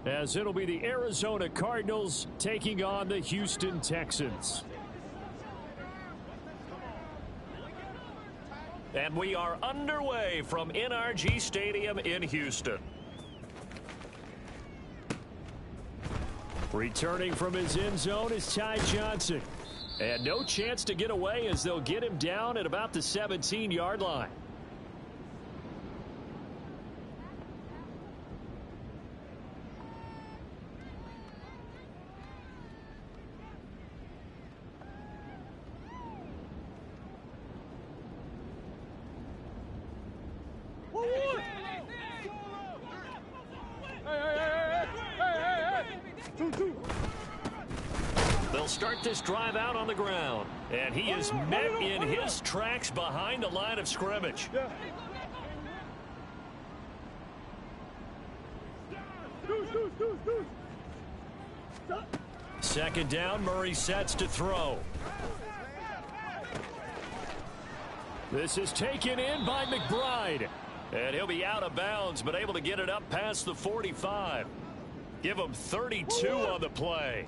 as it'll be the Arizona Cardinals taking on the Houston Texans. And we are underway from NRG Stadium in Houston. Returning from his end zone is Ty Johnson. And no chance to get away as they'll get him down at about the 17-yard line. They'll start this drive out on the ground, and he is met in his tracks behind the line of scrimmage. Second down, Murray sets to throw. This is taken in by McBride. And he'll be out of bounds, but able to get it up past the 45. Give him 32 on the play.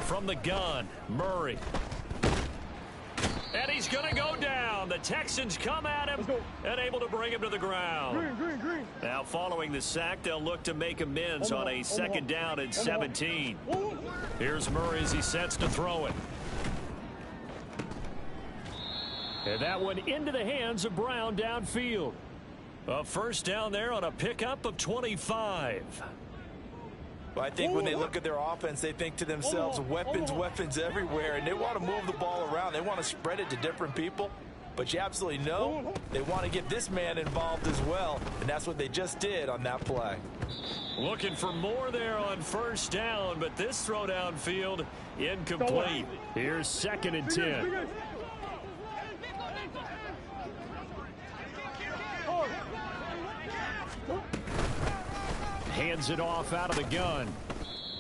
From the gun, Murray. And he's going to go down. The Texans come at him and able to bring him to the ground. Green. Now following the sack, they'll look to make amends on a second down and 17. Here's Murray as he sets to throw it. And that one into the hands of Brown downfield. A first down there on a pickup of 25. Well, I think when they look at their offense, they think to themselves, weapons everywhere, and they want to move the ball around. They want to spread it to different people, but you absolutely know they want to get this man involved as well, and that's what they just did on that play. Looking for more there on first down, but this throw downfield incomplete. Here's 2nd and 10. Hands it off out of the gun.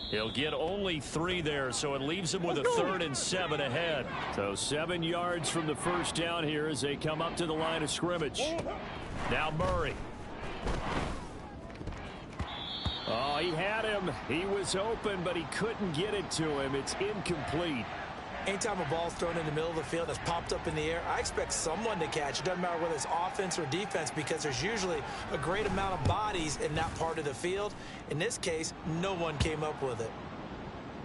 He'll get only 3 there, so it leaves him with a 3rd and 7 ahead. So 7 yards from the first down here as they come up to the line of scrimmage. Now Murray. Oh, he had him. He was open, but he couldn't get it to him. It's incomplete. Anytime a ball's thrown in the middle of the field that's popped up in the air, I expect someone to catch. It doesn't matter whether it's offense or defense, because there's usually a great amount of bodies in that part of the field. In this case, no one came up with it.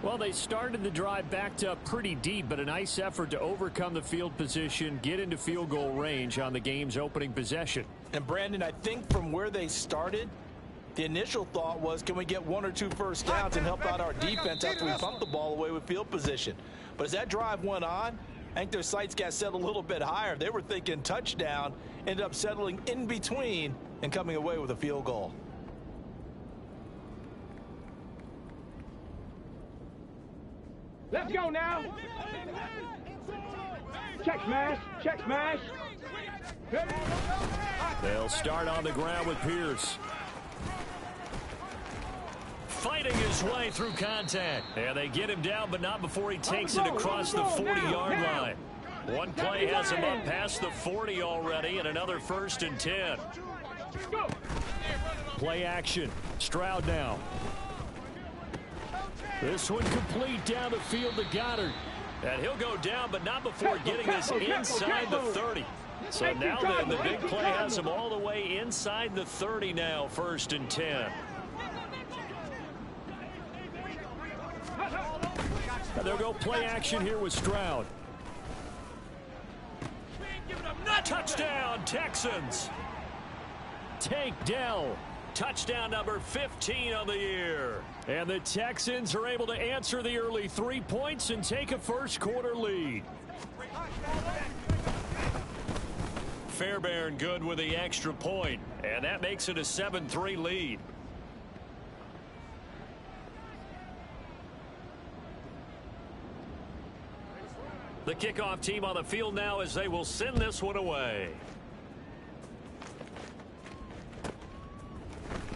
Well, they started the drive backed up pretty deep, but a nice effort to overcome the field position, get into field goal range on the game's opening possession. And Brandon, I think from where they started, the initial thought was, can we get 1 or 2 first downs and help out our defense after we pump the ball away with field position? But as that drive went on, I think their sights got set a little bit higher. They were thinking touchdown, ended up settling in between and coming away with a field goal. Let's go now. Check smash. They'll start on the ground with Pierce. Fighting his way through contact. And they get him down, but not before he takes it across the 40-yard line. One play has him up past the 40 already, and another 1st and 10. Play action. Stroud now. This one complete down the field to Goddard. And he'll go down, but not before getting this inside the 30. So now then, the big play has him all the way inside the 30 now, 1st and 10. They'll go play action here with Stroud. Touchdown, Texans. Tank Dell. Touchdown number 15 on the year. And the Texans are able to answer the early 3 points and take a first-quarter lead. Fairbairn good with the extra point, and that makes it a 7-3 lead. The kickoff team on the field now as they will send this one away.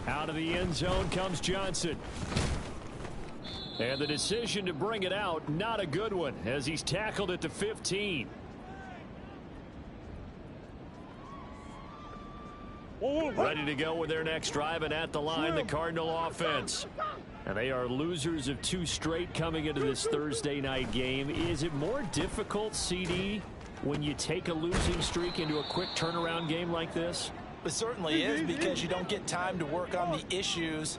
Out of the end zone comes Johnson. And the decision to bring it out, not a good one, as he's tackled at the 15. Ready to go with their next drive, and at the line, the Cardinal offense. And they are losers of 2 straight coming into this Thursday night game. Is it more difficult, CD, when you take a losing streak into a quick turnaround game like this? It certainly is, because you don't get time to work on the issues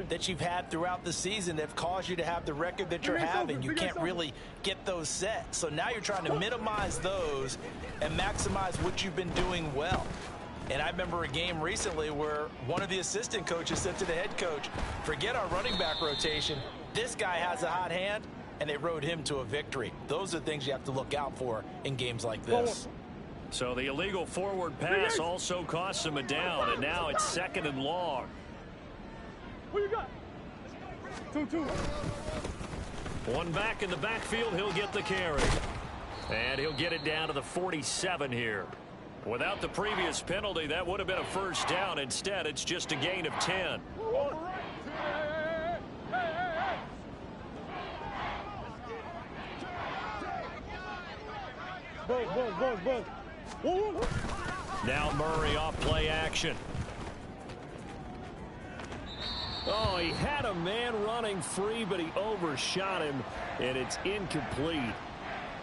that you've had throughout the season that have caused you to have the record that you're having. You can't really get those set. So now you're trying to minimize those and maximize what you've been doing well. And I remember a game recently where one of the assistant coaches said to the head coach, forget our running back rotation. This guy has a hot hand, and they rode him to a victory. Those are things you have to look out for in games like this. So the illegal forward pass also costs him a down, and now it's 2nd and long. What you got? 2-2. One back in the backfield, he'll get the carry. And he'll get it down to the 47 here. Without the previous penalty, that would have been a first down. Instead, it's just a gain of 10. Now Murray off play action. Oh, he had a man running free, but he overshot him, and it's incomplete.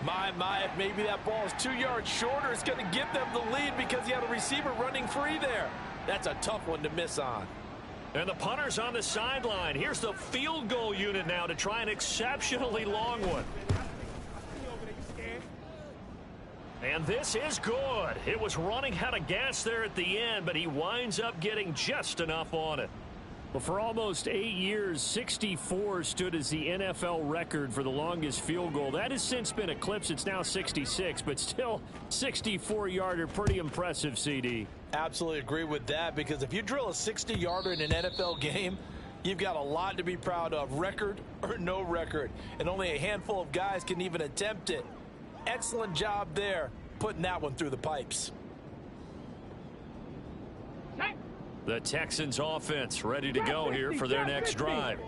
If maybe that ball is 2 yards shorter, it's going to give them the lead because he had a receiver running free there. That's a tough one to miss on. And the punter's on the sideline. Here's the field goal unit now to try an exceptionally long one. And this is good. It was running out of gas there at the end, but he winds up getting just enough on it. Well, for almost 8 years, 64 stood as the NFL record for the longest field goal. That has since been eclipsed. It's now 66, but still 64-yarder. Pretty impressive, CD. Absolutely agree with that, because if you drill a 60-yarder in an NFL game, you've got a lot to be proud of, record or no record. And only a handful of guys can even attempt it. Excellent job there, putting that one through the pipes. The Texans offense ready to go here for their next drive.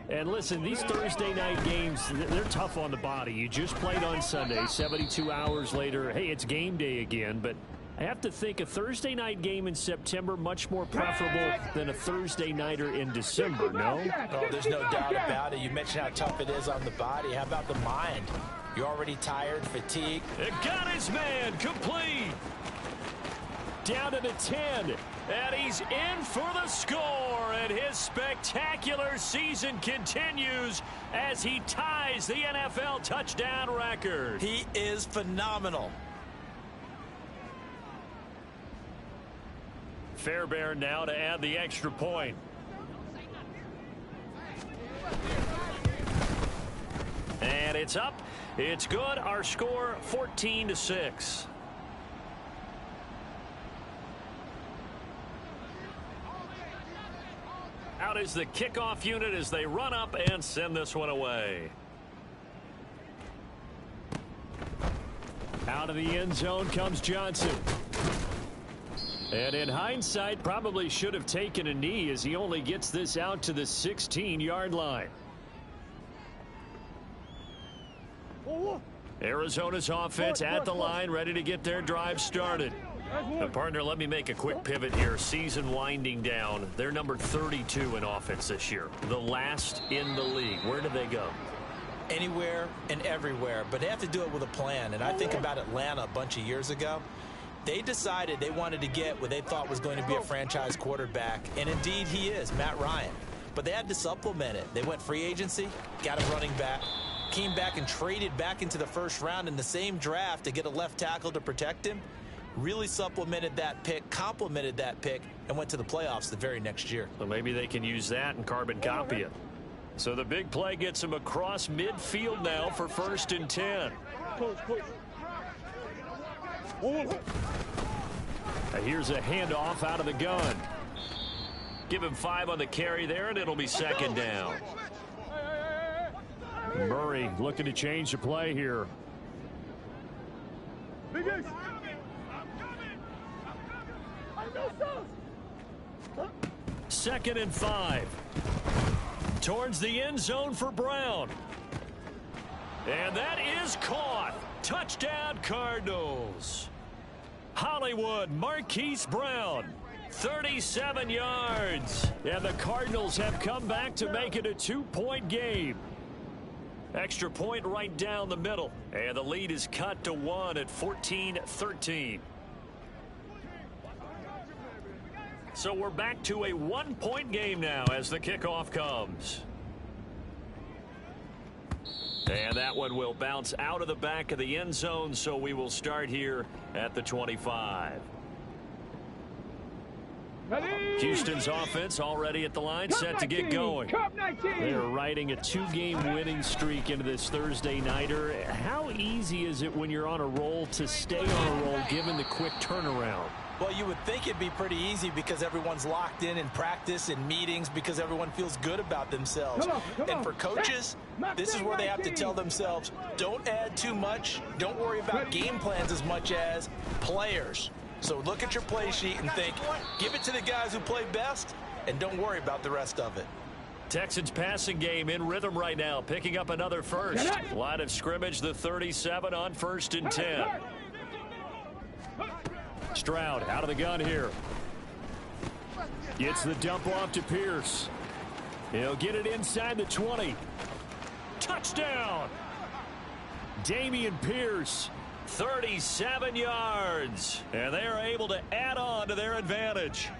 And listen, these Thursday night games, they're tough on the body. You just played on Sunday, 72 hours later. Hey, it's game day again, but I have to think a Thursday night game in September much more preferable than a Thursday nighter in December, no? Oh, there's no doubt about it. You mentioned how tough it is on the body. How about the mind? You're already tired, fatigued. It got his man complete. Down to the 10. And he's in for the score, and his spectacular season continues as he ties the NFL touchdown record. He is phenomenal. Fairbairn now to add the extra point. And it's up. It's good. Our score 14-6. Out is the kickoff unit as they run up and send this one away. Out of the end zone comes Johnson. And in hindsight, probably should have taken a knee as he only gets this out to the 16-yard line. Arizona's offense at the line, ready to get their drive started. Now, partner, let me make a quick pivot here. Season winding down. They're number 32 in offense this year. The last in the league. Where do they go? Anywhere and everywhere, but they have to do it with a plan. And I think about Atlanta a bunch of years ago. They decided they wanted to get what they thought was going to be a franchise quarterback, and indeed he is, Matt Ryan. But they had to supplement it. They went free agency, got a running back, came back and traded back into the first round in the same draft to get a left tackle to protect him. Really supplemented that pick, complemented that pick, and went to the playoffs the very next year. So maybe they can use that and carbon copy it. So the big play gets him across midfield now for 1st and 10. Here's a handoff out of the gun. Give him 5 on the carry there, and it'll be 2nd down. Murray looking to change the play here. 2nd and 5. Towards the end zone for Brown. And that is caught. Touchdown Cardinals. Hollywood Marquise Brown 37 yards. And the Cardinals have come back to make it a 2-point game. Extra point right down the middle. And the lead is cut to 1 at 14-13. So we're back to a 1-point game now as the kickoff comes. And that one will bounce out of the back of the end zone, so we will start here at the 25. Houston's offense already at the line, set to get going. They're riding a 2-game winning streak into this Thursday nighter. How easy is it when you're on a roll to stay on a roll given the quick turnaround? Well, you would think it'd be pretty easy because everyone's locked in practice and meetings because everyone feels good about themselves. And for coaches, this is where they have to tell themselves, don't add too much. Don't worry about game plans as much as players. So look at your play sheet and think, give it to the guys who play best and don't worry about the rest of it. Texans passing game in rhythm right now, picking up another first. Line of scrimmage, the 37 on 1st and 10. Stroud out of the gun here. Gets the dump off to Pierce. He'll get it inside the 20. Touchdown! Dameon Pierce. 37 yards. And they are able to add on to their advantage.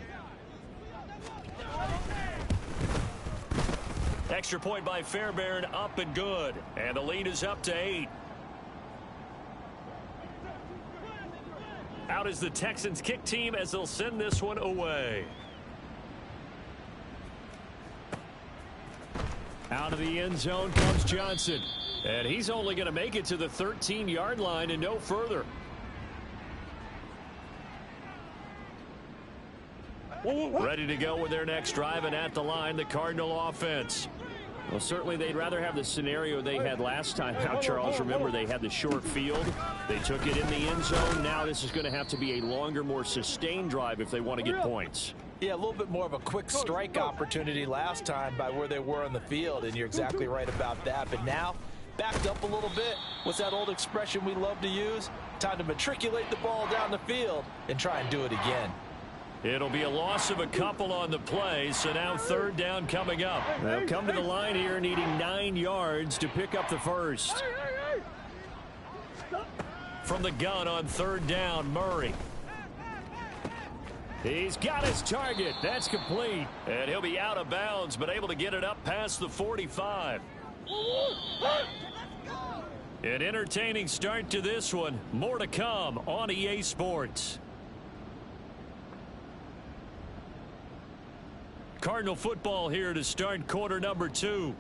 Extra point by Fairbairn, up and good. And the lead is up to 8. Out is the Texans kick team as they'll send this one away. Out of the end zone comes Johnson. And he's only going to make it to the 13-yard line and no further. Ready to go with their next drive, and at the line, the Cardinal offense. Well, certainly they'd rather have the scenario they had last time out, Charles. Remember, they had the short field. They took it in the end zone. Now this is going to have to be a longer, more sustained drive if they want to get points. Yeah, a little bit more of a quick strike opportunity last time by where they were on the field, and you're exactly right about that. But now, backed up a little bit. What's that old expression we love to use? Time to matriculate the ball down the field and try and do it again. It'll be a loss of a couple on the play, so now 3rd down coming up. They'll come to the line here needing 9 yards to pick up the first. From the gun on 3rd down, Murray. He's got his target. That's complete. And he'll be out of bounds, but able to get it up past the 45. An entertaining start to this one. More to come on EA Sports. Cardinal football here to start quarter number 2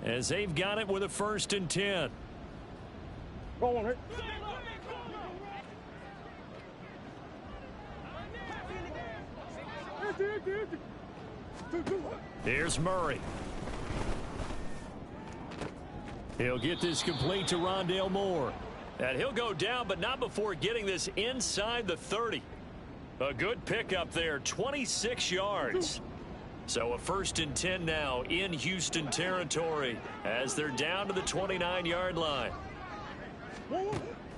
as they've got it with a 1st and 10. Go on, hit. Here's Murray. He'll get this complete to Rondale Moore. And he'll go down, but not before getting this inside the 30. A good pickup there, 26 yards. So a 1st and 10 now in Houston territory as they're down to the 29-yard line.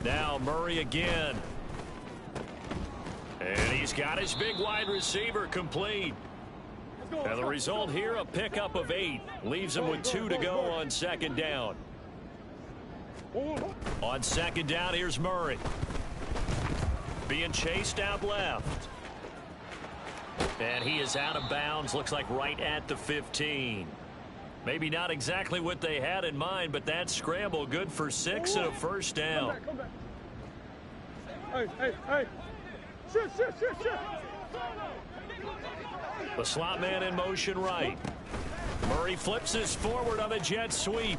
Now Murray again. And he's got his big wide receiver complete. And the result here, a pickup of 8. Leaves him with 2 to go on 2nd down. On 2nd down, here's Murray. Being chased out left. And he is out of bounds, looks like right at the 15. Maybe not exactly what they had in mind, but that scramble good for 6 and a 1st down. Come back. Hey. Shit. The slot man in motion right. Murray flips this forward on the jet sweep.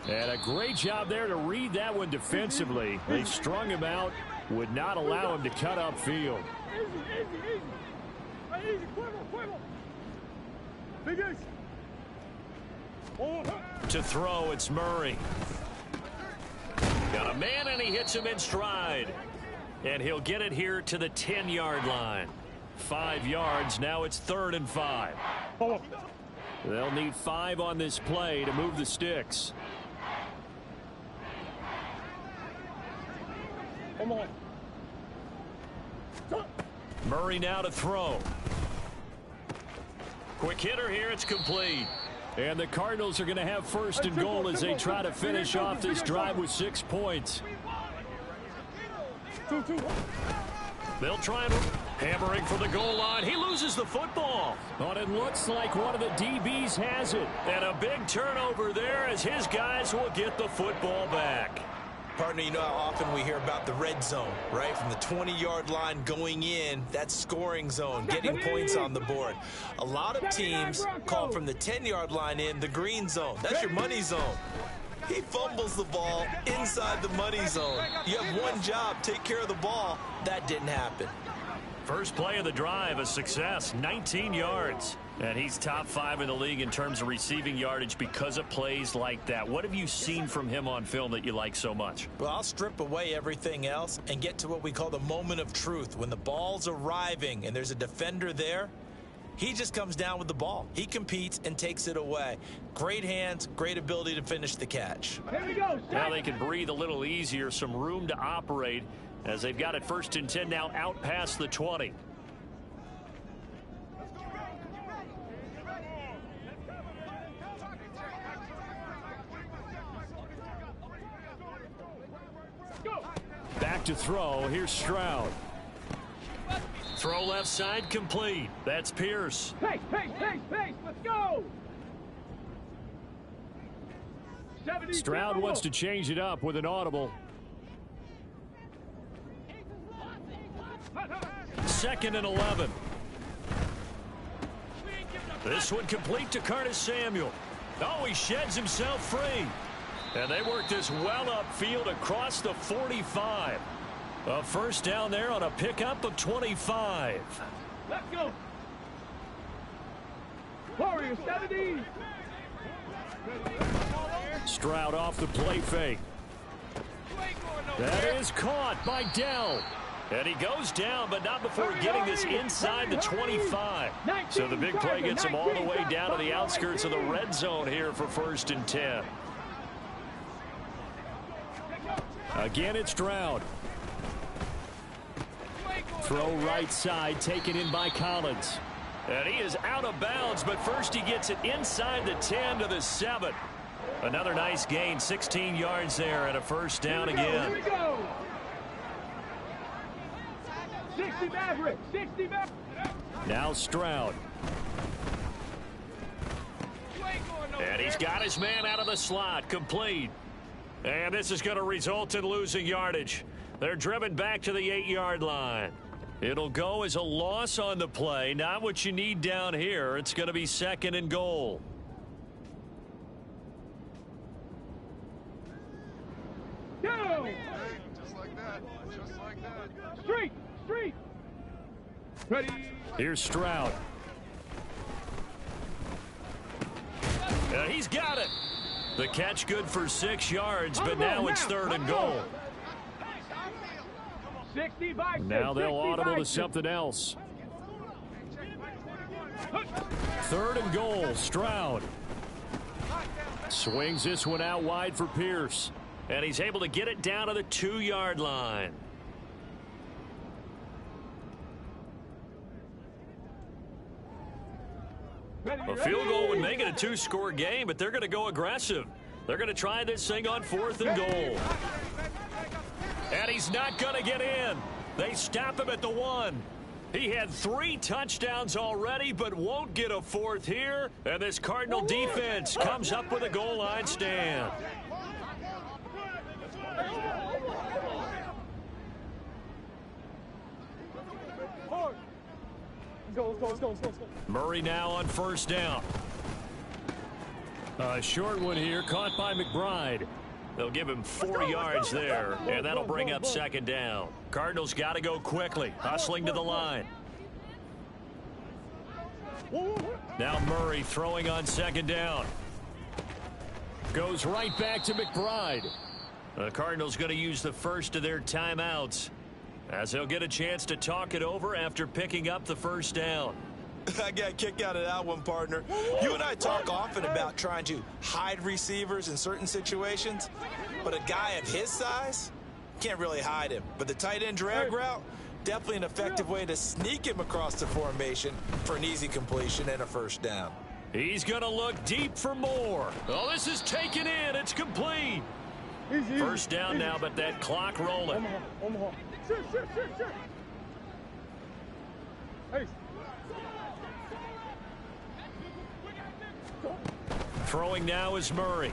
And a great job there to read that one defensively. They strung him out, would not allow him to cut upfield. Easy. Cuervo. Big ace. To throw, it's Murray. Got a man, and he hits him in stride. And he'll get it here to the 10-yard line. 5 yards. Now it's 3rd and 5. They'll need 5 on this play to move the sticks. Come on. Murray now to throw. Quick hitter here. It's complete. And the Cardinals are going to have first and goal as they try to finish off this drive with 6 points. 2-2. They'll try and hammering for the goal line. He loses the football. But it looks like one of the DBs has it. And a big turnover there as his guys will get the football back. Partner, you know how often we hear about the red zone, right? From the 20-yard line going in, that's scoring zone, getting points on the board. A lot of teams call from the 10-yard line in the green zone. That's your money zone. He fumbles the ball inside the money zone. You have one job, take care of the ball. That didn't happen. First play of the drive, a success, 19 yards. And he's top 5 in the league in terms of receiving yardage because of plays like that. What have you seen from him on film that you like so much? Well, I'll strip away everything else and get to what we call the moment of truth. When the ball's arriving and there's a defender there, he just comes down with the ball. He competes and takes it away. Great hands, great ability to finish the catch. Here we go. Now they can breathe a little easier, some room to operate as they've got it first and 10 now out past the 20. Back to throw. Here's Stroud. Throw left side complete. That's Pierce. Pace, pace, pace, pace. Let's go. Stroud wants to change it up with an audible. Second and 11. This one complete to Curtis Samuel. Oh, he sheds himself free. And they work this well upfield across the 45. A first down there on a pickup of 25. Let's go. Warriors 70. Stroud off the play fake. That is caught by Dell. And he goes down, but not before getting this inside the 25. So the big play gets him all the way down to the outskirts of the red zone here for first and 10. Again, it's Stroud. Throw right side, taken in by Collins. And he is out of bounds, but first he gets it inside the 10 to the 7. Another nice gain, 16 yards there, and a first down again. Here we go. 60 Maverick, 60 Maverick. Now Stroud. And he's got his man out of the slot, complete. And this is going to result in losing yardage. They're driven back to the 8-yard line. It'll go as a loss on the play. Not what you need down here. It's going to be second and goal. Go. Just like that. Just like that. Street, street. Ready. Here's Stroud. He's got it. The catch good for 6 yards, but now it's third and goal. 60 by 6. Now they'll audible to something else. Third and goal, Stroud. Swings this one out wide for Pierce. And he's able to get it down to the 2-yard line. A field goal would make it a 2-score game, but they're going to go aggressive. They're going to try this thing on 4th and goal. And he's not going to get in. They stop him at the 1. He had 3 touchdowns already, but won't get a 4th here. And this Cardinal defense comes up with a goal line stand. Let's go. Murray now on first down. A short one here, caught by McBride. They'll give him 4 yards there, and that'll bring up second down. Cardinals got to go quickly, hustling to the line. Now Murray throwing on second down. Goes right back to McBride. The Cardinals going to use the first of their timeouts as they'll get a chance to talk it over after picking up the first down. I got a kick out of that one, partner. You and I talk often about trying to hide receivers in certain situations, but a guy of his size can't really hide him. But the tight end drag route, Definitely an effective way to sneak him across the formation for an easy completion and a first down. He's going to look deep for more. Oh, this is taken in. It's complete. First down now, but that clock rolling. Throwing now is Murray.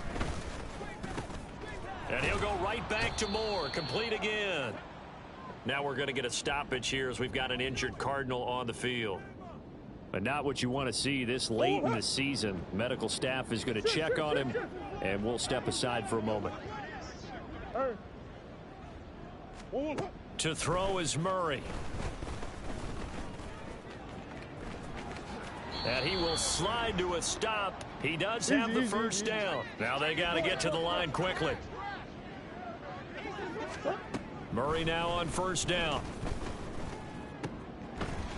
And he'll go right back to Moore. Complete again. Now we're going to get a stoppage here as we've got an injured Cardinal on the field. But not what you want to see this late in the season. Medical staff is going to check on him, and we'll step aside for a moment. To throw is Murray. And he will slide to a stop. He does have the first down. Now they got to get to the line quickly. Murray now on first down.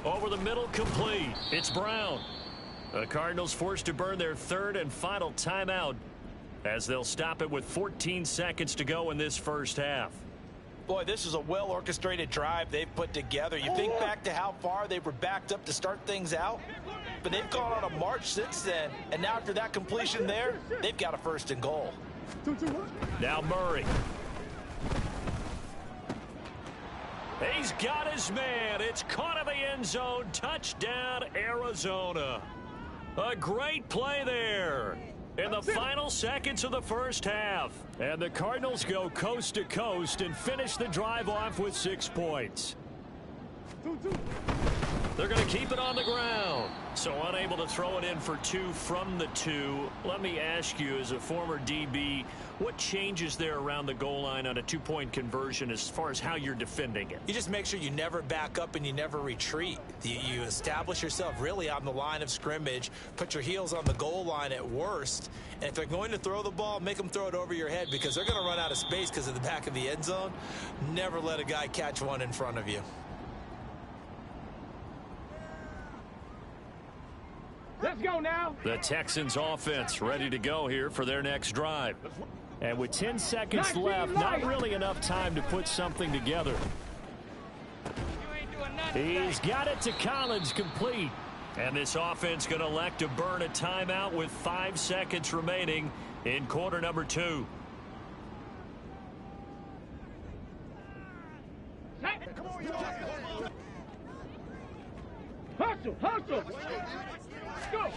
Over the middle, complete. It's Brown. The Cardinals forced to burn their third and final timeout as they'll stop it with 14 seconds to go in this first half. Boy, this is a well-orchestrated drive they've put together. You think back to how far they were backed up to start things out, but they've gone on a march since then, and now after that completion there, they've got a first and goal. Now Murray. He's got his man. It's caught in the end zone. Touchdown, Arizona. A great play there in the final seconds of the first half. And the Cardinals go coast to coast and finish the drive off with 6 points. They're going to keep it on the ground. So unable to throw it in for 2 from the 2. Let me ask you, as a former DB, what changes there around the goal line on a 2-point conversion as far as how you're defending it? You just make sure you never back up and you never retreat. You establish yourself really on the line of scrimmage, put your heels on the goal line at worst, and if they're going to throw the ball, make them throw it over your head because they're going to run out of space because of the back of the end zone. Never let a guy catch one in front of you. Let's go now. The Texans offense ready to go here for their next drive. And with 10 seconds left, not really enough time to put something together. He's got it to Collins, complete. And this offense going to elect to burn a timeout with 5 seconds remaining in quarter number 2. Hustle, hustle. Go.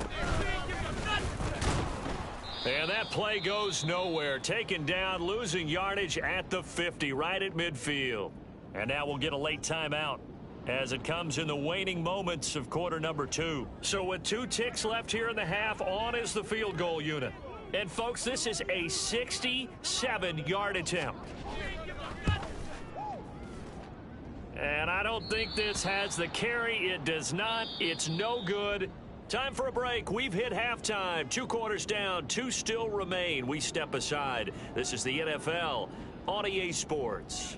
And that play goes nowhere. Taken down, losing yardage at the 50, right at midfield. And now we'll get a late timeout as it comes in the waning moments of quarter number 2. So with 2 ticks left here in the half, on is the field goal unit. And folks, this is a 67-yard attempt. And I don't think this has the carry. It does not. It's no good. Time for a break. We've hit halftime. 2 quarters down. 2 still remain. We step aside. This is the NFL on EA Sports.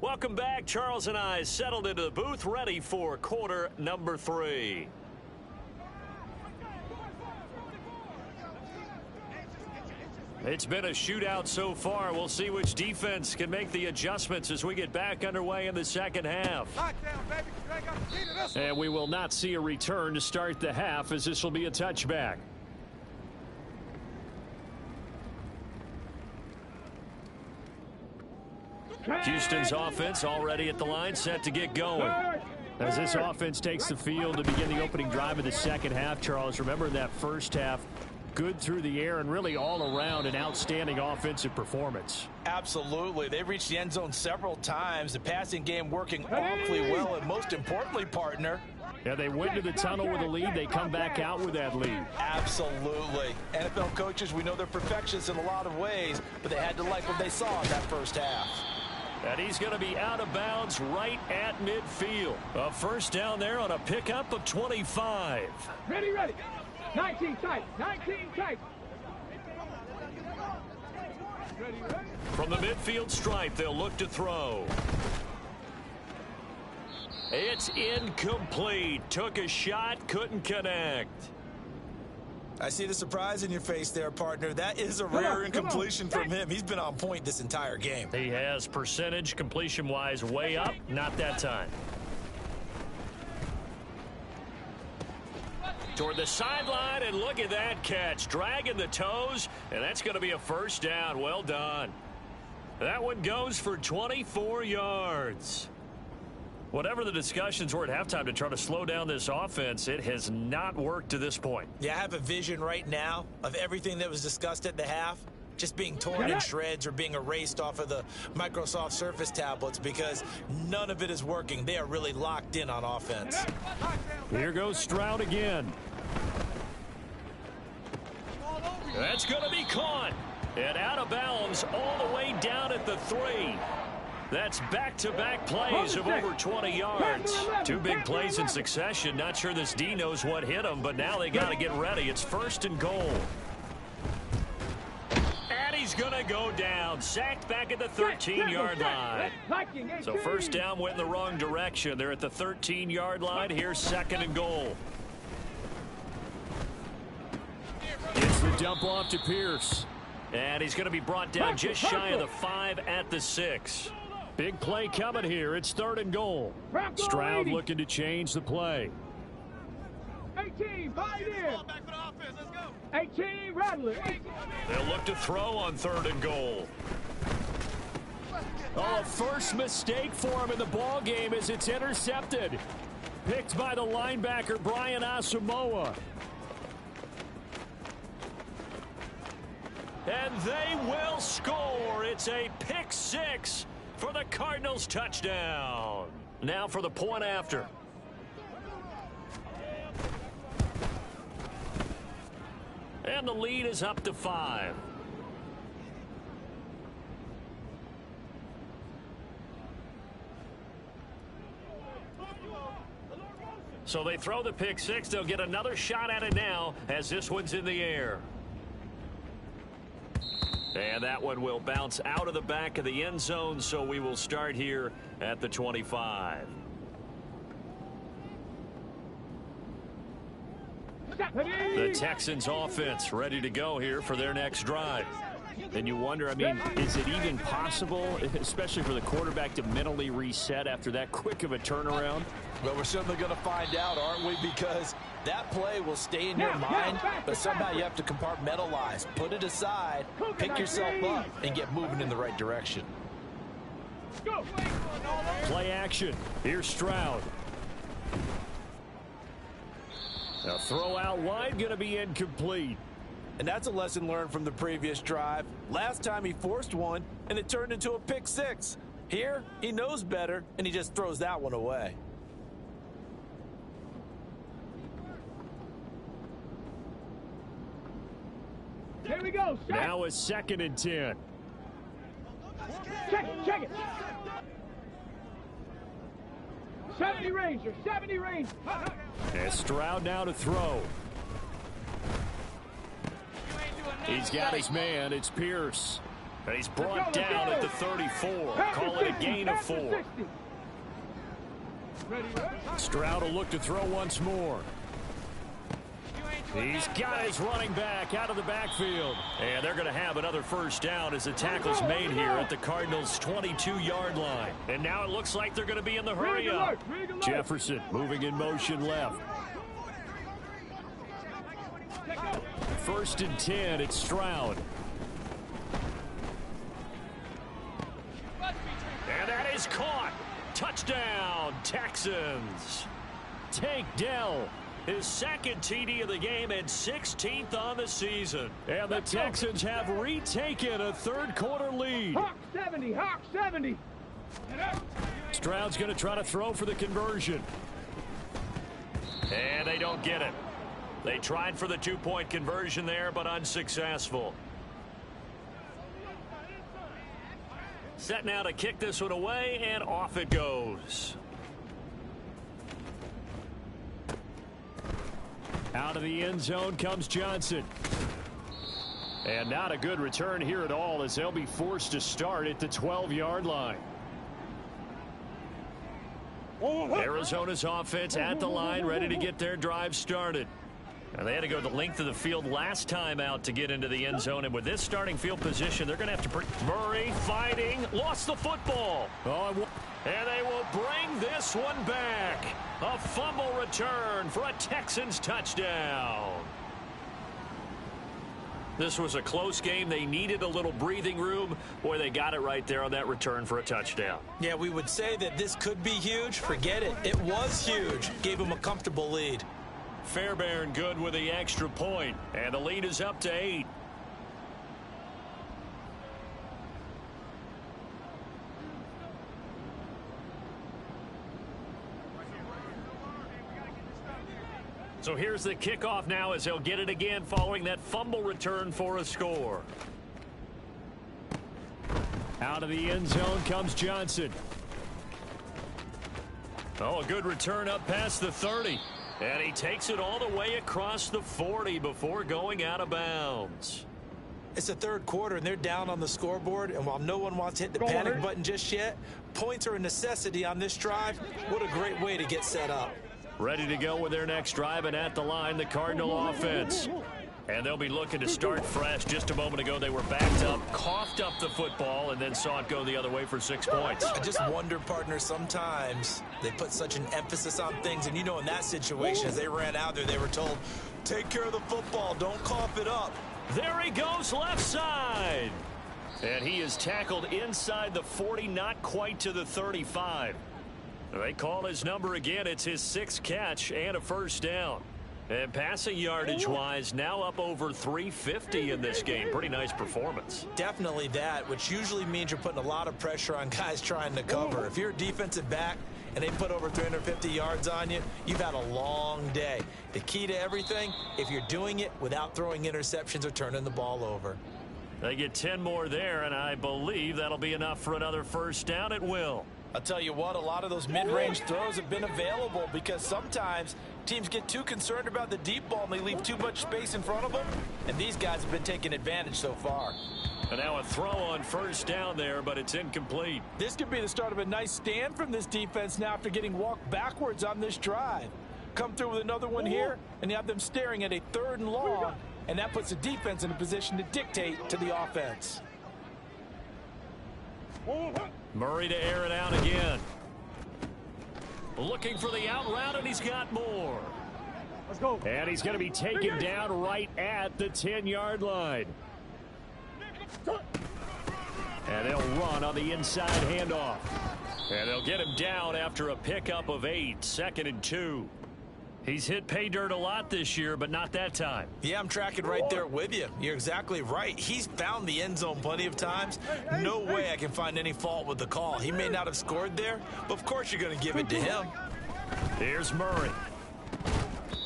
Welcome back. Charles and I settled into the booth, ready for quarter number 3. It's been a shootout so far. We'll see which defense can make the adjustments as we get back underway in the second half. And we will not see a return to start the half, as this will be a touchback. Houston's offense already at the line, set to get going. As this offense takes the field to begin the opening drive of the second half, Charles, remember in that first half, good through the air and really all around an outstanding offensive performance. Absolutely. They've reached the end zone several times. The passing game working awfully well, and most importantly, partner, yeah, they went to the tunnel with a lead. They come back out with that lead. Absolutely. NFL coaches, we know they're perfectionists in a lot of ways, but they had to like what they saw in that first half. And he's going to be out of bounds right at midfield. A first down there on a pickup of 25. Ready, ready. 19 tight, 19 tight. Ready, ready. From the midfield stripe, they'll look to throw. It's incomplete. Took a shot, couldn't connect. I see the surprise in your face there, partner. That is a rare incompletion from him. He's been on point this entire game. He has percentage completion-wise way up. Not that time. Toward the sideline, and look at that catch. Dragging the toes, and that's going to be a first down. Well done. That one goes for 24 yards. Whatever the discussions were at halftime to try to slow down this offense, it has not worked to this point. Yeah, I have a vision right now of everything that was discussed at the half just being torn in shreds or being erased off of the Microsoft Surface tablets because none of it is working. They are really locked in on offense. Here goes Stroud again. That's going to be caught. And out of bounds all the way down at the 3. That's back-to-back plays of over 20 yards. 2 big plays in succession. Not sure this D knows what hit him, but now they got to get ready. It's 1st and goal. And he's going to go down. Sacked back at the 13-yard line. So first down went in the wrong direction. They're at the 13-yard line. Here's 2nd and goal. It's the dump off to Pierce. And he's going to be brought down just shy of the 5 at the 6. Big play coming here. It's 3rd and goal. Stroud looking to change the play. 18, fight in. 18, Rattler. They'll look to throw on 3rd and goal. Oh, first mistake for him in the ball game as it's intercepted. Picked by the linebacker, Brian Asamoah. And they will score. It's a pick 6 for the Cardinals touchdown. Now for the point after. And the lead is up to 5. So they throw the pick 6. They'll get another shot at it now as this one's in the air. And that one will bounce out of the back of the end zone, so we will start here at the 25. The Texans offense ready to go here for their next drive. And you wonder, I mean, is it even possible, especially for the quarterback, to mentally reset after that quick of a turnaround? Well, we're certainly going to find out, aren't we? Because that play will stay in your mind, but somehow you have to compartmentalize, put it aside, pick yourself up, and get moving in the right direction. Play action. Here's Stroud. A throw out wide, going to be incomplete. And that's a lesson learned from the previous drive. Last time he forced one, and it turned into a pick 6. Here, he knows better, and he just throws that one away. Here we go. Now a 2nd and 10. Check it. 70 Ranger, 70 Ranger. And Stroud now to throw. He's got his man. It's Pierce. And he's brought down at the 34. Call it a gain of 4. Stroud will look to throw once more. He's got his running back out of the backfield. And they're going to have another first down as the tackle's made here at the Cardinals' 22-yard line. And now it looks like they're going to be in the hurry up. Jefferson moving in motion left. 1st and 10, it's Stroud. And that is caught. Touchdown, Texans. Tank Dell. His 2nd TD of the game and 16th on the season. And the Texans have retaken a 3rd quarter lead. Hawk 70, Hawk 70. Stroud's going to try to throw for the conversion. And they don't get it. They tried for the 2-point conversion there, but unsuccessful. Set now to kick this one away, and off it goes. Out of the end zone comes Johnson. And not a good return here at all as they'll be forced to start at the 12-yard line. Arizona's offense at the line, ready to get their drive started. And they had to go the length of the field last time out to get into the end zone. And with this starting field position, they're going to have to... Murray fighting, lost the football. And they will bring this one back. A fumble return for a Texans touchdown. This was a close game. They needed a little breathing room. Boy, they got it right there on that return for a touchdown. Yeah, we would say that this could be huge. Forget it. It was huge. Gave them a comfortable lead. Fairbairn good with the extra point, and the lead is up to 8. So here's the kickoff now as they'll get it again following that fumble return for a score. Out of the end zone comes Johnson. Oh, a good return up past the 30. And he takes it all the way across the 40 before going out of bounds. It's the third quarter, and they're down on the scoreboard. And while no one wants to hit the panic button just yet, points are a necessity on this drive. What a great way to get set up. Ready to go with their next drive, and at the line, the Cardinal offense. And they'll be looking to start fresh. Just a moment ago, they were backed up, coughed up the football, and then saw it go the other way for 6 points. I just wonder, partner, sometimes they put such an emphasis on things. And, you know, in that situation, as they ran out there, they were told, take care of the football, don't cough it up. There he goes, left side. And he is tackled inside the 40, not quite to the 35. They call his number again. It's his 6th catch and a first down. And passing yardage-wise, now up over 350 in this game. Pretty nice performance. Definitely that, which usually means you're putting a lot of pressure on guys trying to cover. If you're a defensive back and they put over 350 yards on you, you've had a long day. The key to everything, if you're doing it without throwing interceptions or turning the ball over. They get 10 more there, and I believe that'll be enough for another first down at will. I'll tell you what, a lot of those mid-range throws have been available because sometimes teams get too concerned about the deep ball and they leave too much space in front of them, and these guys have been taking advantage so far. And now a throw on first down there, but it's incomplete. This could be the start of a nice stand from this defense now after getting walked backwards on this drive. Come through with another one here, and you have them staring at a 3rd and long, and that puts the defense in a position to dictate to the offense. Murray to air it out again. Looking for the out route, and he's got more. Let's go. And he's going to be taken down right at the 10-yard line. And they'll run on the inside handoff. And they'll get him down after a pickup of 8, 2nd and 2. He's hit pay dirt a lot this year, but not that time. Yeah, I'm tracking right there with you. You're exactly right. He's found the end zone plenty of times. No way I can find any fault with the call. He may not have scored there, but of course you're going to give it to him. Here's Murray.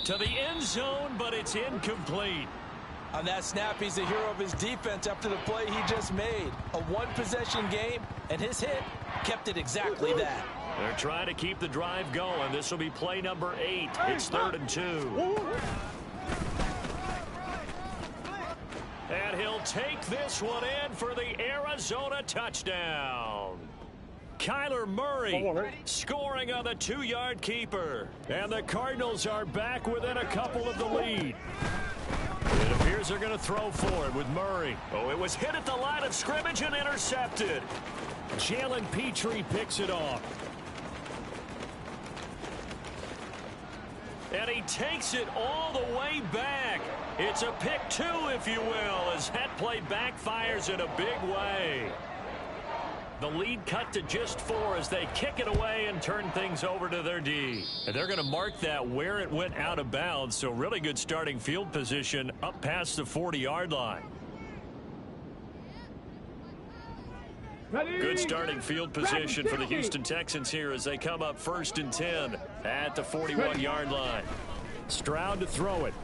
To the end zone, but it's incomplete. On that snap, he's the hero of his defense after the play he just made. A one-possession game, and his hit kept it exactly that. They're trying to keep the drive going. This will be play number 8. It's 3rd and 2. And he'll take this one in for the Arizona touchdown. Kyler Murray scoring on the 2-yard keeper. And the Cardinals are back within a couple of the lead. It appears they're going to throw for it with Murray. Oh, it was hit at the line of scrimmage and intercepted. Jalen Petrie picks it off. And he takes it all the way back. It's a pick 2, if you will, as that play backfires in a big way. The lead cut to just 4 as they kick it away and turn things over to their D. And they're going to mark that where it went out of bounds, so really good starting field position up past the 40-yard line. Good starting field position for the Houston Texans here as they come up 1st and 10 at the 41-yard line. Stroud to throw it.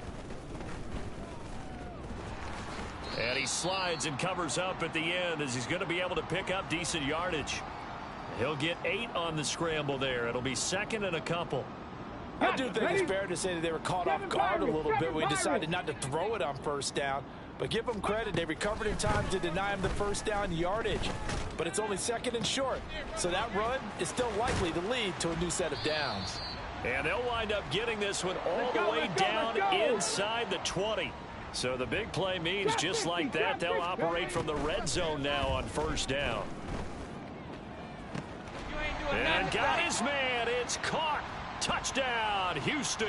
And he slides and covers up at the end as he's going to be able to pick up decent yardage. He'll get 8 on the scramble there. It'll be 2nd and a couple. I do think it's fair to say that they were caught off guard a little bit when we decided not to throw it on first down. But give them credit. They recovered in time to deny him the first down yardage. But it's only 2nd and short. So that run is still likely to lead to a new set of downs. And they'll wind up getting this one all the way down inside the 20. So the big play means just like that, they'll operate from the red zone now on first down. And got his man. It's caught. Touchdown, Houston.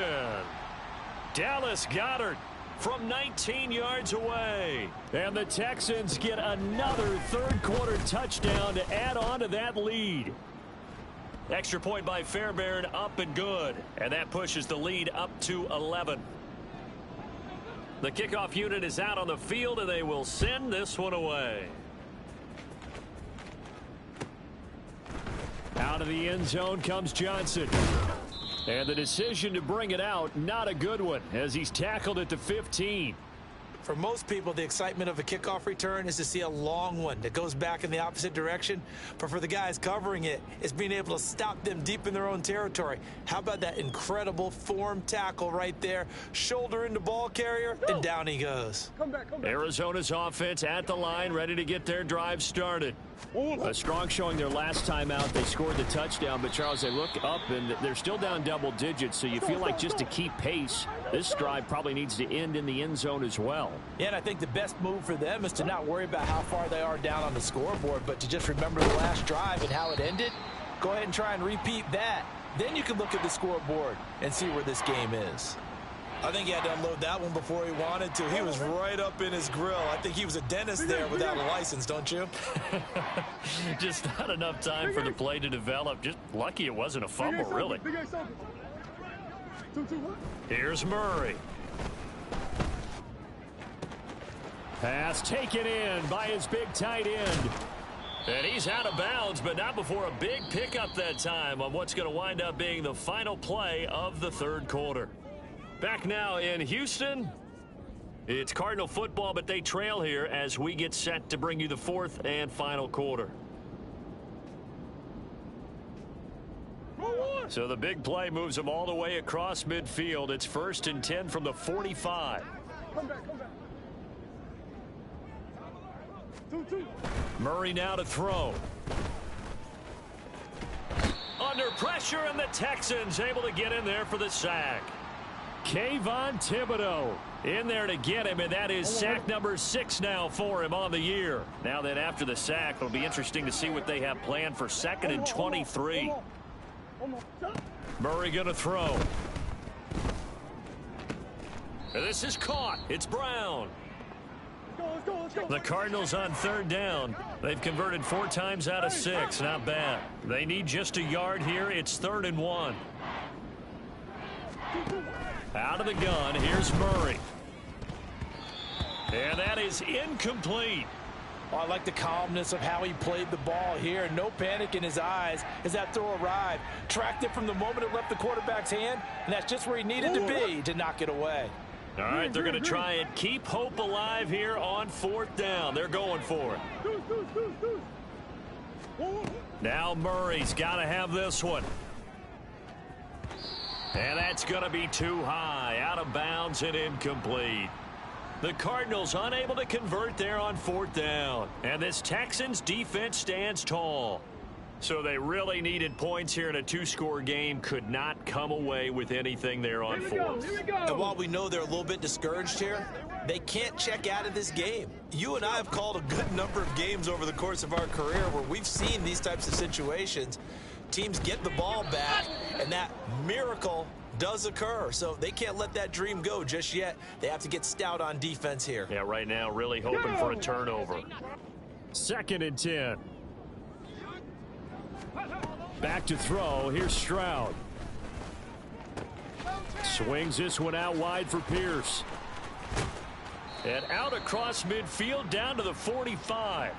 Dallas Goedert from 19 yards away. And the Texans get another third-quarter touchdown to add on to that lead. Extra point by Fairbairn, up and good. And that pushes the lead up to 11. The kickoff unit is out on the field, and they will send this one away. Out of the end zone comes Johnson. And the decision to bring it out, not a good one, as he's tackled at the 15. For most people, the excitement of a kickoff return is to see a long one that goes back in the opposite direction. But for the guys covering it, it's being able to stop them deep in their own territory. How about that incredible form tackle right there? Shoulder into ball carrier, and down he goes. Come back. Arizona's offense at the line, ready to get their drive started. A strong showing their last time out. They scored the touchdown, but Charles, they look up and they're still down double digits, so you feel like just to keep pace, this drive probably needs to end in the end zone as well. Yeah, and I think the best move for them is to not worry about how far they are down on the scoreboard, but to just remember the last drive and how it ended. Go ahead and try and repeat that. Then you can look at the scoreboard and see where this game is. I think he had to unload that one before he wanted to. He was right up in his grill. I think he was a dentist there without a license, don't you? Just not enough time for the play to develop. Just lucky it wasn't a fumble, really. Here's Murray. Pass taken in by his big tight end. And he's out of bounds, but not before a big pickup that time on what's going to wind up being the final play of the third quarter. Back now in Houston, it's Cardinal football, but they trail here as we get set to bring you the fourth and final quarter. So the big play moves them all the way across midfield. It's 1st and 10 from the 45. Come back. Two. Murray now to throw. Under pressure, and the Texans able to get in there for the sack. Kayvon Thibodeau in there to get him, and that is sack number 6 now for him on the year. Now then, after the sack, it'll be interesting to see what they have planned for 2nd and 23. Murray going to throw. And this is caught. It's Brown. Let's go. The Cardinals on 3rd down. They've converted 4 times out of 6. Not bad. They need just a yard here. It's 3rd and 1. Out of the gun, here's Murray. And that is incomplete. Oh, I like the calmness of how he played the ball here. No panic in his eyes as that throw arrived. Tracked it from the moment it left the quarterback's hand, and that's just where he needed to be to knock it away. All right, they're going to try and keep hope alive here on 4th down. They're going for it. Now Murray's got to have this one. And that's going to be too high, out of bounds and incomplete. The Cardinals unable to convert there on 4th down. And this Texans defense stands tall. So they really needed points here in a 2-score game. Could not come away with anything there on 4th. Here we go. And while we know they're a little bit discouraged here, they can't check out of this game. You and I have called a good number of games over the course of our career where we've seen these types of situations. Teams get the ball back, and that miracle does occur. So they can't let that dream go just yet. They have to get stout on defense here. Yeah, right now really hoping for a turnover. 2nd and 10. Back to throw. Here's Stroud. Swings this one out wide for Pierce. And out across midfield down to the 45.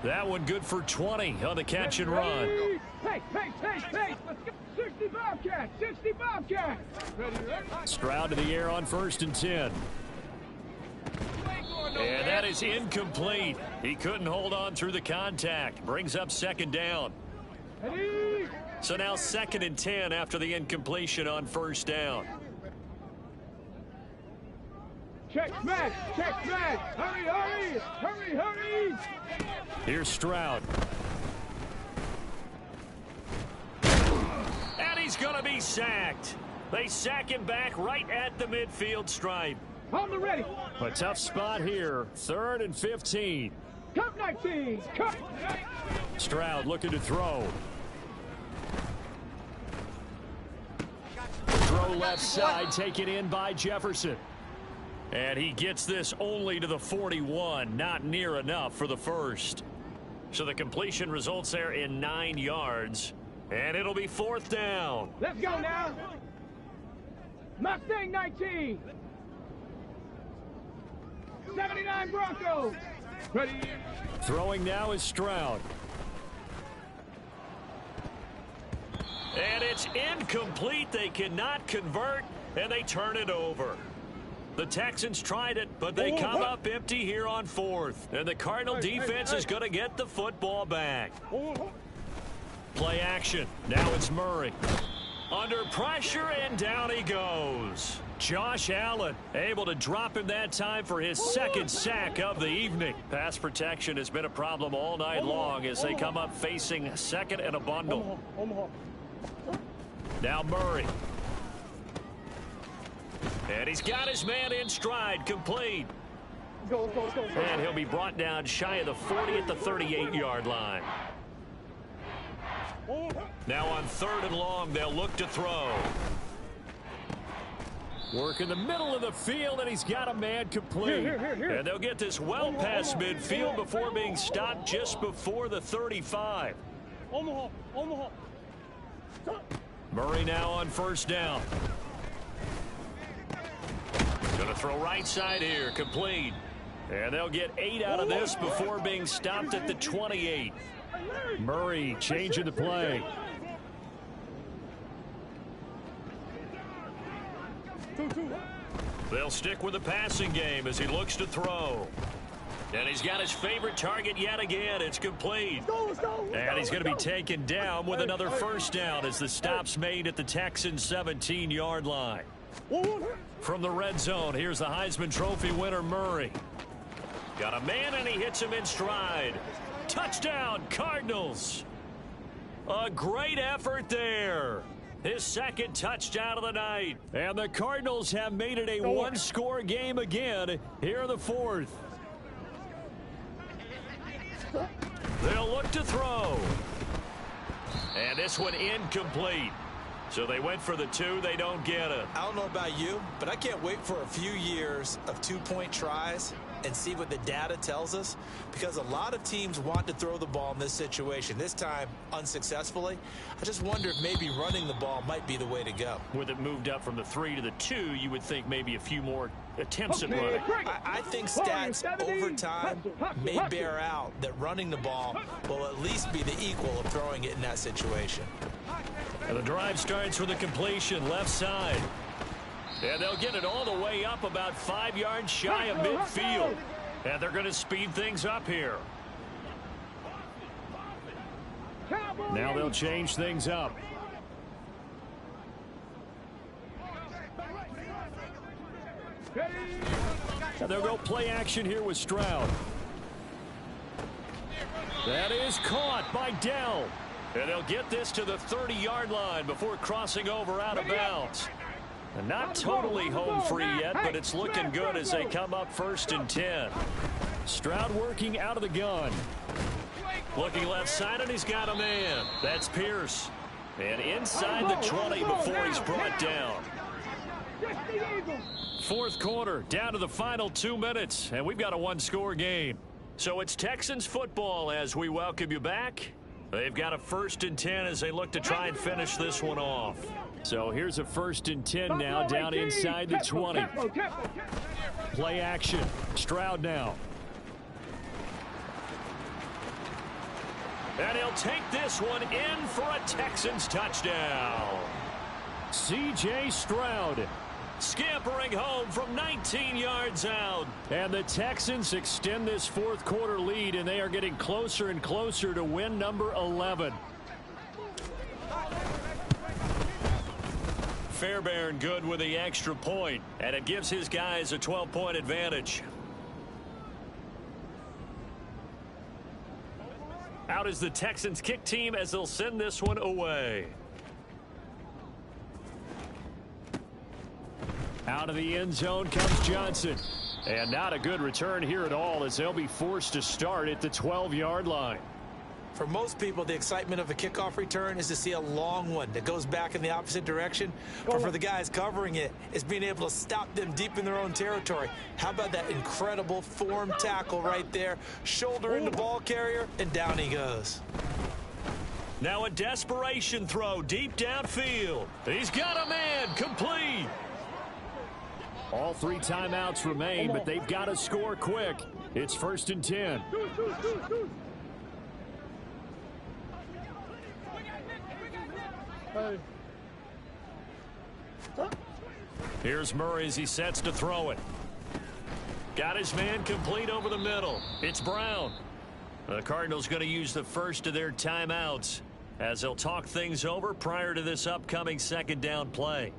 That one good for 20 on the catch and run. Hey. Let's go. 60 Bobcats. Ready. Stroud to the air on 1st and 10. And that is incomplete. He couldn't hold on through the contact. Brings up 2nd down. Ready. So now 2nd and 10 after the incompletion on 1st down. Check smash. Hurry. Here's Stroud. And he's going to be sacked. They sack him back right at the midfield stripe. On the ready. A tough spot here. 3rd and 15. Cut 19. Cut. Stroud looking to throw. Throw left side, taken in by Jefferson. And he gets this only to the 41, not near enough for the first. So the completion results there in 9 yards, and it'll be 4th down. Let's go now. Mustang 19. 79 Broncos. Ready. Throwing now is Stroud. And it's incomplete. They cannot convert, and they turn it over. The Texans tried it, but they come up empty here on 4th. And the Cardinal defense is going to get the football back. Play action. Now it's Murray. Under pressure, and down he goes. Josh Allen able to drop him that time for his 2nd sack of the evening. Pass protection has been a problem all night long as they come up facing 2nd and a bundle. Now Murray. And he's got his man in stride, complete. And he'll be brought down shy of the 40 at the 38-yard line. Now on 3rd and long, they'll look to throw. Work in the middle of the field, and he's got a man complete. And they'll get this well past midfield before being stopped just before the 35. Murray now on 1st down. Going to throw right side here, complete. And they'll get 8 out of this before being stopped at the 28. Murray changing the play. They'll stick with the passing game as he looks to throw. And he's got his favorite target yet again. It's complete. And he's going to be taken down with another 1st down as the stop's made at the Texans' 17-yard line. From the red zone, here's the Heisman Trophy winner, Murray. Got a man, and he hits him in stride. Touchdown, Cardinals. A great effort there. His 2nd touchdown of the night. And the Cardinals have made it a one-score game again here in the 4th. They'll look to throw. And this one incomplete. So they went for the 2. They don't get it. I don't know about you, but I can't wait for a few years of 2-point tries and see what the data tells us, because a lot of teams want to throw the ball in this situation. This time, unsuccessfully. I just wonder if maybe running the ball might be the way to go. With it moved up from the 3 to the 2, you would think maybe a few more attempts at running. I think stats over time may bear out that running the ball will at least be the equal of throwing it in that situation. And the drive starts with a completion left side. And they'll get it all the way up about 5 yards shy of midfield. And they're going to speed things up here. Now they'll change things up. And they'll go play action here with Stroud. That is caught by Dell. And they'll get this to the 30-yard line before crossing over out of bounds. And not totally home free yet, but it's looking good as they come up 1st and 10. Stroud working out of the gun. Looking left side, and he's got a man. That's Pierce. And inside the 20 before he's brought down. 4th quarter, down to the final 2 minutes, and we've got a one-score game. So it's Texans football as we welcome you back. They've got a 1st and 10 as they look to try and finish this one off. So here's a 1st and 10 now down inside the 20. Play action. Stroud now. And he'll take this one in for a Texans touchdown. C.J. Stroud scampering home from 19 yards out. And the Texans extend this 4th quarter lead, and they are getting closer and closer to win number 11. Fairbairn good with the extra point, and it gives his guys a 12-point advantage. Out is the Texans kick team as they'll send this one away. Out of the end zone comes Johnson. And not a good return here at all, as they'll be forced to start at the 12-yard line. For most people, the excitement of a kickoff return is to see a long one that goes back in the opposite direction. But for the guys covering it, it's being able to stop them deep in their own territory. How about that incredible form tackle right there? Shoulder in the ball carrier, and down he goes. Now a desperation throw deep downfield. He's got a man, complete. All 3 timeouts remain, but they've got to score quick. It's 1st and 10. Here's Murray as he sets to throw it. Got his man complete over the middle. It's Brown. The Cardinals going to use the first of their timeouts as they'll talk things over prior to this upcoming 2nd down play.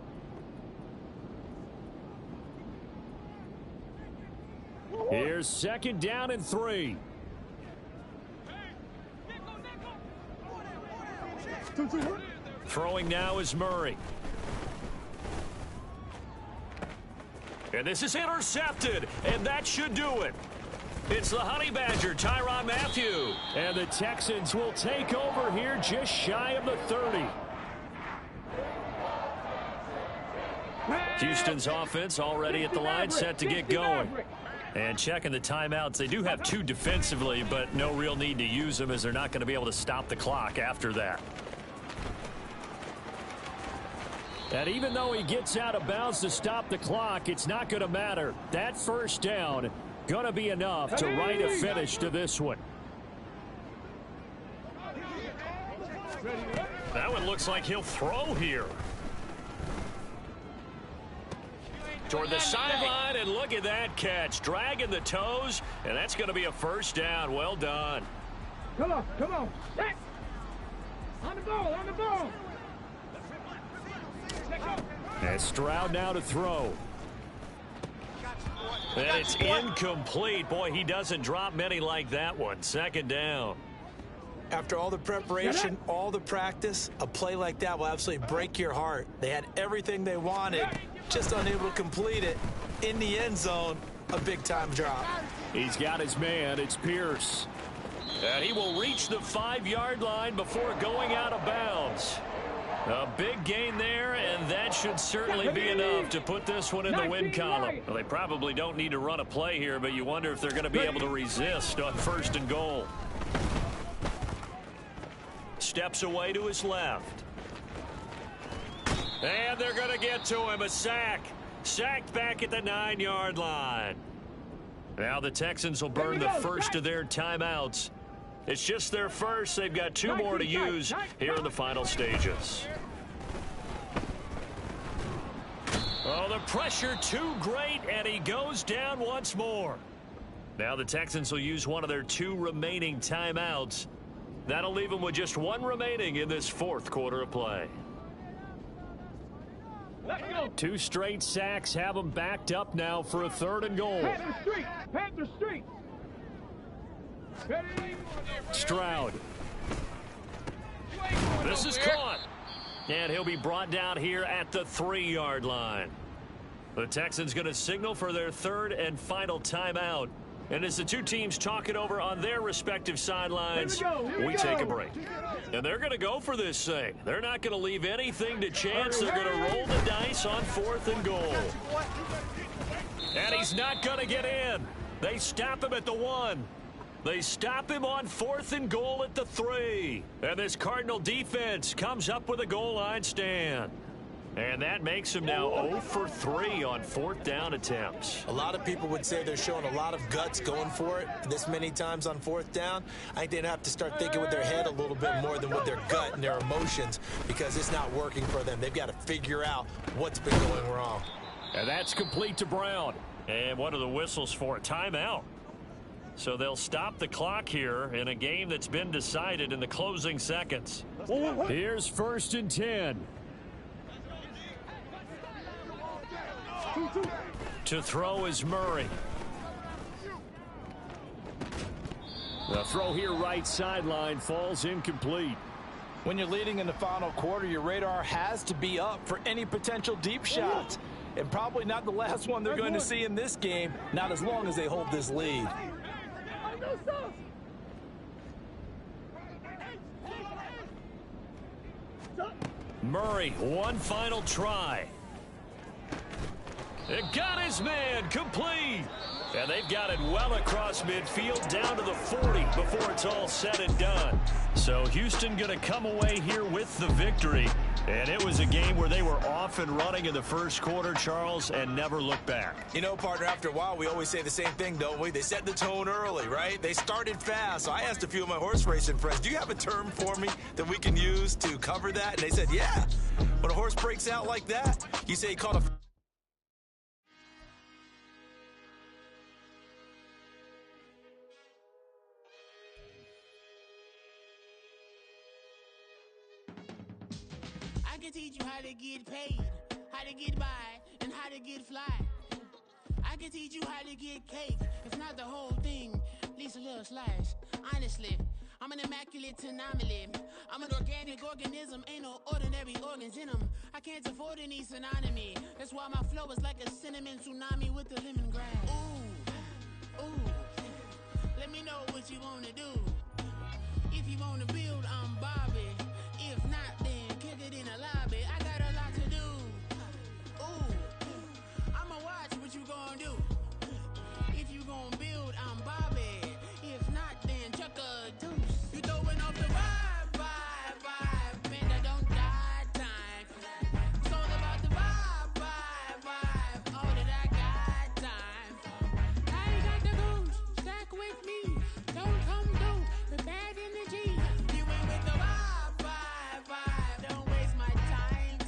Here's 2nd down and 3. Throwing now is Murray. And this is intercepted, and that should do it. It's the Honey Badger, Tyrann Mathieu. And the Texans will take over here just shy of the 30. Houston's offense already at the line, set to get going. And checking the timeouts, they do have 2 defensively, but no real need to use them as they're not going to be able to stop the clock after that. And even though he gets out of bounds to stop the clock, it's not going to matter. That 1st down going to be enough to write a finish to this one. That one looks like he'll throw here. Toward the sideline, and look at that catch. Dragging the toes, and that's going to be a 1st down. Well done. Come on, come on. Back. On the ball, on the ball. And Stroud now to throw. And it's incomplete. Boy, he doesn't drop many like that one. 2nd down. After all the preparation, all the practice, a play like that will absolutely break your heart. They had everything they wanted, just unable to complete it. In the end zone, a big-time drop. He's got his man. It's Pierce. And he will reach the 5-yard line before going out of bounds. A big gain there, and that should certainly be enough to put this one in the win column. Well, they probably don't need to run a play here, but you wonder if they're going to be able to resist on 1st and goal. Steps away to his left. And they're going to get to him. A sack. Sacked back at the 9-yard line. Now the Texans will burn the 1st of their timeouts. It's just their first. They've got 2 more to use here in the final stages. Oh, the pressure too great, and he goes down once more. Now the Texans will use one of their 2 remaining timeouts. That'll leave them with just 1 remaining in this 4th quarter of play. 2 straight sacks have them backed up now for a 3rd and goal. Panther Street, Panther Street. Stroud. This is caught. And he'll be brought down here at the 3-yard line. The Texans going to signal for their 3rd and final timeout. And as the 2 teams talk it over on their respective sidelines, we take a break. And they're going to go for this thing. They're not going to leave anything to chance. They're going to roll the dice on 4th and goal. And he's not going to get in. They stop him at the 1. They stop him on 4th and goal at the 3. And this Cardinal defense comes up with a goal line stand. And that makes him now 0 for 3 on 4th down attempts. A lot of people would say they're showing a lot of guts going for it this many times on 4th down. I think they'd have to start thinking with their head a little bit more than with their gut and their emotions, because it's not working for them. They've got to figure out what's been going wrong. And that's complete to Brown. And what are the whistles for? A timeout. So they'll stop the clock here in a game that's been decided in the closing seconds. Here's 1st and 10. To throw is Murray. The throw here right sideline falls incomplete. When you're leading in the final quarter, your radar has to be up for any potential deep shots. And probably not the last one they're going to see in this game, not as long as they hold this lead. Murray, one final try. It got his man complete. And they've got it well across midfield down to the 40 before it's all said and done. So Houston going to come away here with the victory. And it was a game where they were off and running in the first quarter, Charles, and never looked back. You know, partner, after a while, we always say the same thing, don't we? They set the tone early, right? They started fast. So I asked a few of my horse racing friends, do you have a term for me that we can use to cover that? And they said, yeah. When a horse breaks out like that, you say he caught a... I can teach you how to get paid, how to get by, and how to get fly. I can teach you how to get cake, if not the whole thing, at least a little slice. Honestly, I'm an immaculate anomaly. I'm an organic organism, ain't no ordinary organs in them. I can't afford any synonymy. That's why my flow is like a cinnamon tsunami with the lemongrass. Ooh, ooh, let me know what you wanna do. If you wanna build, I'm Bobby. If not, then kick it in the lobby. I got a lot to do. Ooh, I'ma watch what you gonna do. If you gonna build, I'm Bobby. If not, then chuck a deuce. You throwing off the vibe. Man, I don't die time. It's all about the vibe. All that I got time. I ain't got the goose. Stack with me. Don't come through with bad energy. You ain't with the vibe. Don't waste my time.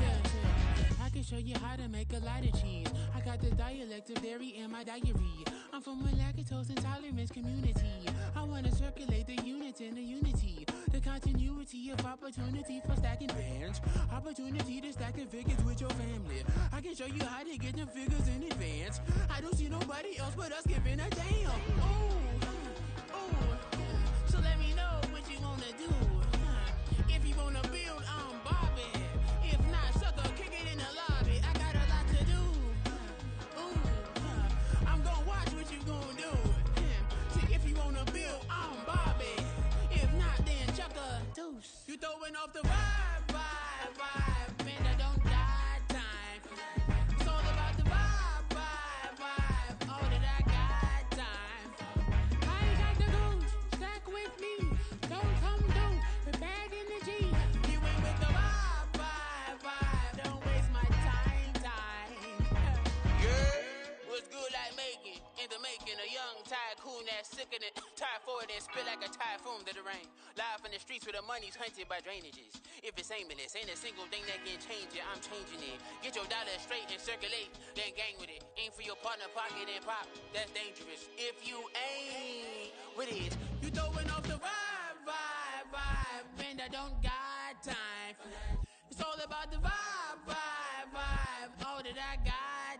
Yeah. I can show you how to make a lot of cheese. I got the dialect of dairy in my diary. I'm from a lactose intolerance community. I wanna circulate the units in the unity. The continuity of opportunity for stacking bands. Opportunity to stack the figures with your family. I can show you how to get the figures in advance. I don't see nobody else but us giving a damn. Ooh. So let me know what you wanna do. If you wanna build, I'm Bobby. If not, sucker, kick it in the lobby. I got a lot to do. Ooh, I'm gonna watch what you gonna do. See, if you wanna build, I'm Bobby. If not, then chuck a deuce. You throwing off the vibe. Man, I don't die time. It's all about the vibe. All that I got time. I ain't got the goose. Stack with me. Don't come through with bad energy. You ain't with the vibe. Don't waste my time. Yeah, what's good like making? In the making, a young tycoon that's sickening. Tie forward and spit like a typhoon to the rain. Live in the streets where the money's hunted by drainages. If it's aimless, ain't a single thing that can change it. I'm changing it. Get your dollar straight and circulate, then gang with it. Aim for your partner, pocket and pop. That's dangerous. If you ain't with it, you throwing off the vibe. Man, I don't got time for that. It's all about the vibe. All that I got.